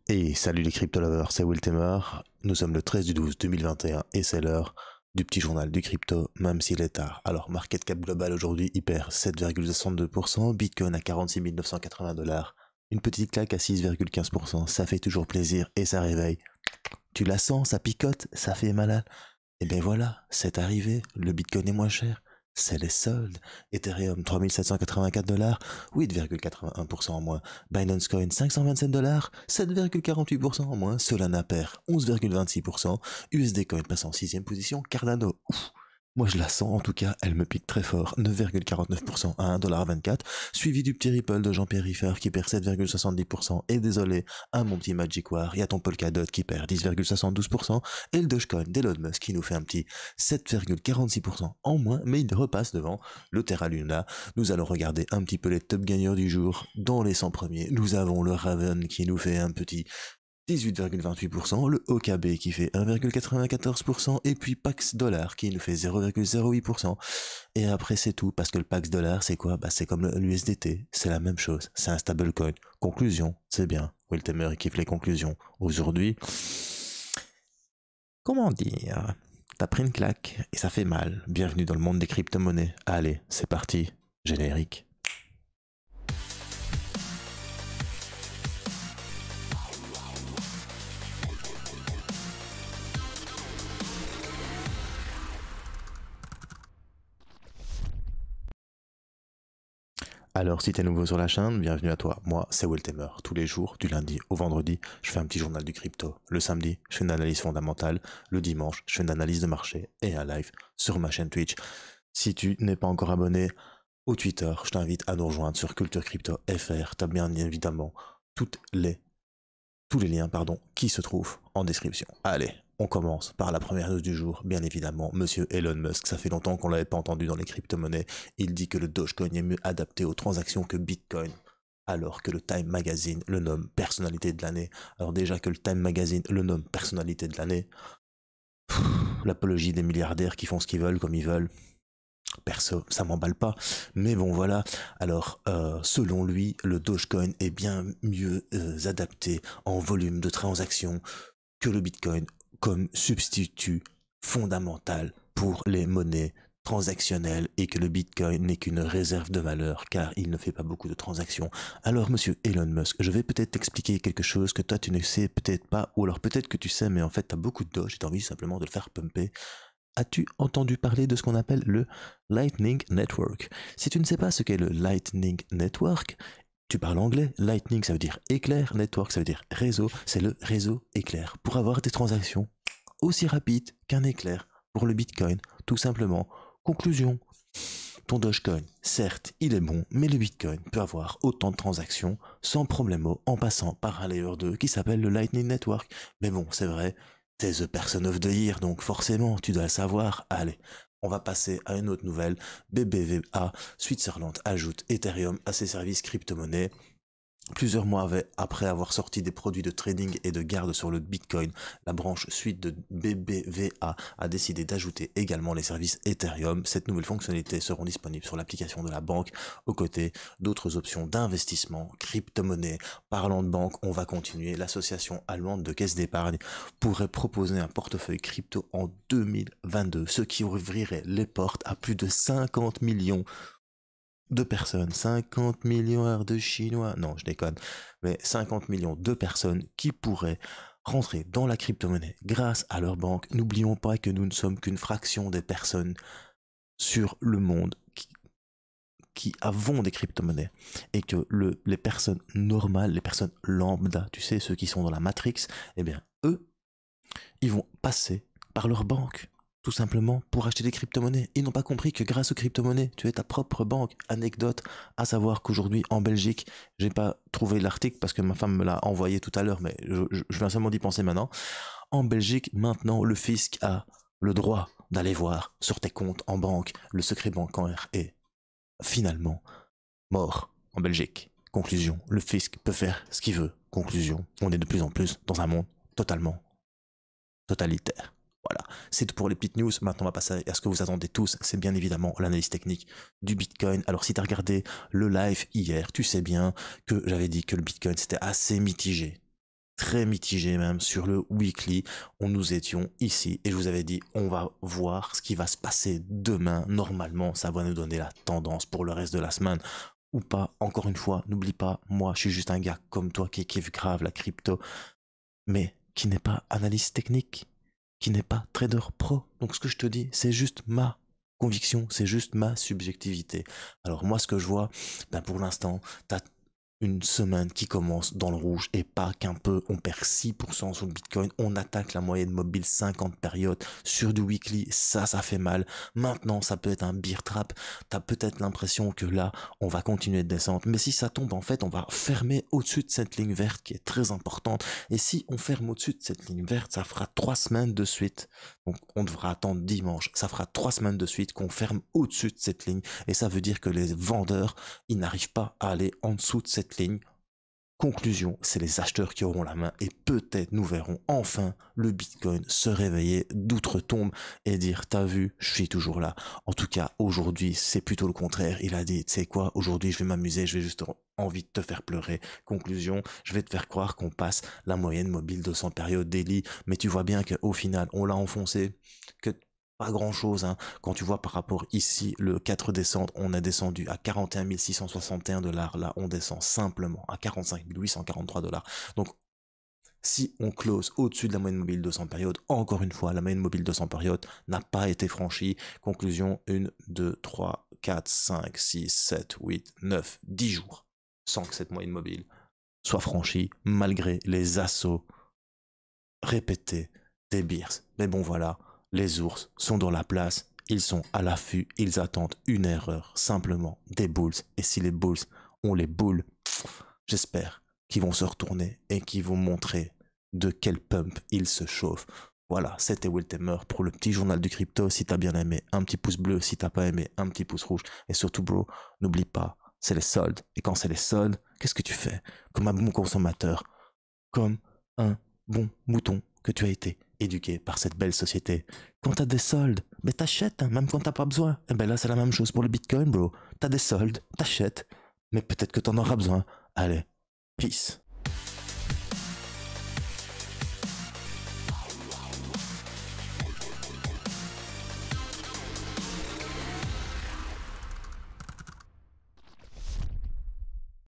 Et salut les crypto lovers, c'est Wiltemer. Nous sommes le 13 du 12 2021 et c'est l'heure du petit journal du crypto, même s'il est tard. Alors, market cap global aujourd'hui, il perd 7,62%, Bitcoin à 46 980 $, une petite claque à 6,15%, ça fait toujours plaisir et ça réveille. Tu la sens, ça picote, ça fait malade. Et bien voilà, c'est arrivé, le Bitcoin est moins cher. C'est les soldes. Ethereum 3784 $, 8,81% en moins. Binance Coin 527 $, 7,48% en moins. Solana perd 11,26%. USD Coin passe en 6ème position. Cardano, ouf. Moi je la sens en tout cas, elle me pique très fort, 9,49% à 1,24$, suivi du petit Ripple de Jean-Pierre Riffer qui perd 7,70%, et désolé, à mon petit Magic War, il y a ton Polkadot qui perd 10,72%, et le Dogecoin d'Elon Musk qui nous fait un petit 7,46% en moins, mais il repasse devant le Terra Luna. Nous allons regarder un petit peu les top gagnants du jour. Dans les 100 premiers, nous avons le Raven qui nous fait un petit 18,28%, le OKB qui fait 1,94%, et puis Pax Dollar qui nous fait 0,08%. Et après c'est tout, parce que le Pax Dollar c'est quoi? Bah c'est comme l'USDT, c'est la même chose, c'est un stablecoin. Conclusion, c'est bien, Wiltemer kiffe les conclusions. Aujourd'hui, comment dire, t'as pris une claque et ça fait mal. Bienvenue dans le monde des crypto-monnaies. Allez, c'est parti, générique. Alors, si t'es nouveau sur la chaîne, bienvenue à toi. Moi, c'est Wiltemer. Tous les jours, du lundi au vendredi, je fais un petit journal du crypto. Le samedi, je fais une analyse fondamentale. Le dimanche, je fais une analyse de marché et un live sur ma chaîne Twitch. Si tu n'es pas encore abonné au Twitter, je t'invite à nous rejoindre sur Culture Crypto FR. T'as bien évidemment tous les liens qui se trouvent en description. Allez, on commence par la première news du jour, bien évidemment, monsieur Elon Musk. Ça fait longtemps qu'on l'avait pas entendu dans les crypto-monnaies. Il dit que le Dogecoin est mieux adapté aux transactions que Bitcoin, alors que le Time Magazine le nomme personnalité de l'année. Alors déjà que le Time Magazine le nomme personnalité de l'année, l'apologie des milliardaires qui font ce qu'ils veulent comme ils veulent. Perso, ça m'emballe pas, mais bon voilà. Alors, selon lui, le Dogecoin est bien mieux adapté en volume de transactions que le Bitcoin comme substitut fondamental pour les monnaies transactionnelles, et que le Bitcoin n'est qu'une réserve de valeur car il ne fait pas beaucoup de transactions. Alors monsieur Elon Musk, je vais peut-être t'expliquer quelque chose que toi tu ne sais peut-être pas, ou alors peut-être que tu sais mais en fait tu as beaucoup de Doge et tu as envie simplement de le faire pumper. As-tu entendu parler de ce qu'on appelle le Lightning Network? Si tu ne sais pas ce qu'est le Lightning Network, tu parles anglais. Lightning, ça veut dire éclair. Network, ça veut dire réseau. C'est le réseau éclair. Pour avoir des transactions aussi rapides qu'un éclair pour le Bitcoin, tout simplement. Conclusion. Ton Dogecoin, certes, il est bon, mais le Bitcoin peut avoir autant de transactions sans problème en passant par un layer 2 qui s'appelle le Lightning Network. Mais bon, c'est vrai, t'es the person of the year, donc forcément, tu dois le savoir. Allez, on va passer à une autre nouvelle. BBVA, Switzerland ajoute Ethereum à ses services crypto-monnaies. Plusieurs mois après avoir sorti des produits de trading et de garde sur le Bitcoin, la branche suite de BBVA a décidé d'ajouter également les services Ethereum. Cette nouvelle fonctionnalité seront disponibles sur l'application de la banque, aux côtés d'autres options d'investissement, crypto-monnaie. Parlant de banque, on va continuer. L'association allemande de caisse d'épargne pourrait proposer un portefeuille crypto en 2022, ce qui ouvrirait les portes à plus de 50 millions de personnes, 50 milliards de Chinois, non je déconne, mais 50 millions de personnes qui pourraient rentrer dans la crypto-monnaie grâce à leur banque. N'oublions pas que nous ne sommes qu'une fraction des personnes sur le monde qui avons des crypto-monnaies, et que les personnes normales, les personnes lambda, tu sais, ceux qui sont dans la Matrix, eh bien eux, ils vont passer par leur banque, tout simplement pour acheter des crypto-monnaies. Ils n'ont pas compris que grâce aux crypto-monnaies, tu es ta propre banque. Anecdote, à savoir qu'aujourd'hui en Belgique, j'ai pas trouvé l'article parce que ma femme me l'a envoyé tout à l'heure, mais je viens seulement d'y penser maintenant. En Belgique, maintenant, le fisc a le droit d'aller voir sur tes comptes en banque. Le secret bancaire est finalement mort en Belgique. Conclusion, le fisc peut faire ce qu'il veut. Conclusion, on est de plus en plus dans un monde totalement totalitaire. Voilà, c'est tout pour les petites news. Maintenant, on va passer à ce que vous attendez tous. C'est bien évidemment l'analyse technique du Bitcoin. Alors, si tu as regardé le live hier, tu sais bien que j'avais dit que le Bitcoin, c'était assez mitigé. très mitigé même sur le weekly. Nous étions ici et je vous avais dit, on va voir ce qui va se passer demain. Normalement, ça va nous donner la tendance pour le reste de la semaine. Ou pas, encore une fois, n'oublie pas, moi je suis juste un gars comme toi qui kiffe grave la crypto, mais qui n'est pas analyste technique, qui n'est pas trader pro. Donc ce que je te dis, c'est juste ma conviction, c'est juste ma subjectivité. Alors moi ce que je vois, ben pour l'instant, t'as une semaine qui commence dans le rouge et pas qu'un peu, on perd 6% sur le Bitcoin, on attaque la moyenne mobile 50 périodes sur du weekly, ça fait mal. Maintenant, ça peut être un bear trap, t'as peut-être l'impression que là, on va continuer de descendre, mais si ça tombe, en fait, on va fermer au-dessus de cette ligne verte qui est très importante, et si on ferme au-dessus de cette ligne verte, ça fera 3 semaines de suite, donc on devra attendre dimanche, ça fera 3 semaines de suite qu'on ferme au-dessus de cette ligne, et ça veut dire que les vendeurs, ils n'arrivent pas à aller en dessous de cette ligne. Conclusion, c'est les acheteurs qui auront la main et peut-être nous verrons enfin le Bitcoin se réveiller d'outre-tombe et dire t'as vu, je suis toujours là. En tout cas, aujourd'hui, c'est plutôt le contraire. Il a dit, tu sais quoi, aujourd'hui je vais m'amuser, je vais juste envie de te faire pleurer. Conclusion, je vais te faire croire qu'on passe la moyenne mobile 200 périodes daily, mais tu vois bien qu'au final, on l'a enfoncé, que pas grand chose, hein. Quand tu vois par rapport ici, le 4 décembre, on a descendu à 41 661 $. Là, on descend simplement à 45 843 $. Donc, si on close au-dessus de la moyenne mobile 200 périodes, encore une fois, la moyenne mobile 200 périodes n'a pas été franchie. Conclusion, 1, 2, 3, 4, 5, 6, 7, 8, 9, 10 jours sans que cette moyenne mobile soit franchie, malgré les assauts répétés des bears. Mais bon, voilà. Les ours sont dans la place, ils sont à l'affût, ils attendent une erreur, simplement des bulls. Et si les bulls ont les boules, j'espère qu'ils vont se retourner et qu'ils vont montrer de quel pump ils se chauffent. Voilà, c'était Will Temer pour le petit journal du crypto. Si t'as bien aimé, un petit pouce bleu. Si t'as pas aimé, un petit pouce rouge. Et surtout, bro, n'oublie pas, c'est les soldes. Et quand c'est les soldes, qu'est-ce que tu fais? Comme un bon consommateur, comme un bon mouton que tu as été éduqué par cette belle société. Quand t'as des soldes, ben t'achètes, hein, même quand t'as pas besoin. Et ben là, c'est la même chose pour le Bitcoin, bro. T'as des soldes, t'achètes, mais peut-être que t'en auras besoin. Allez, peace.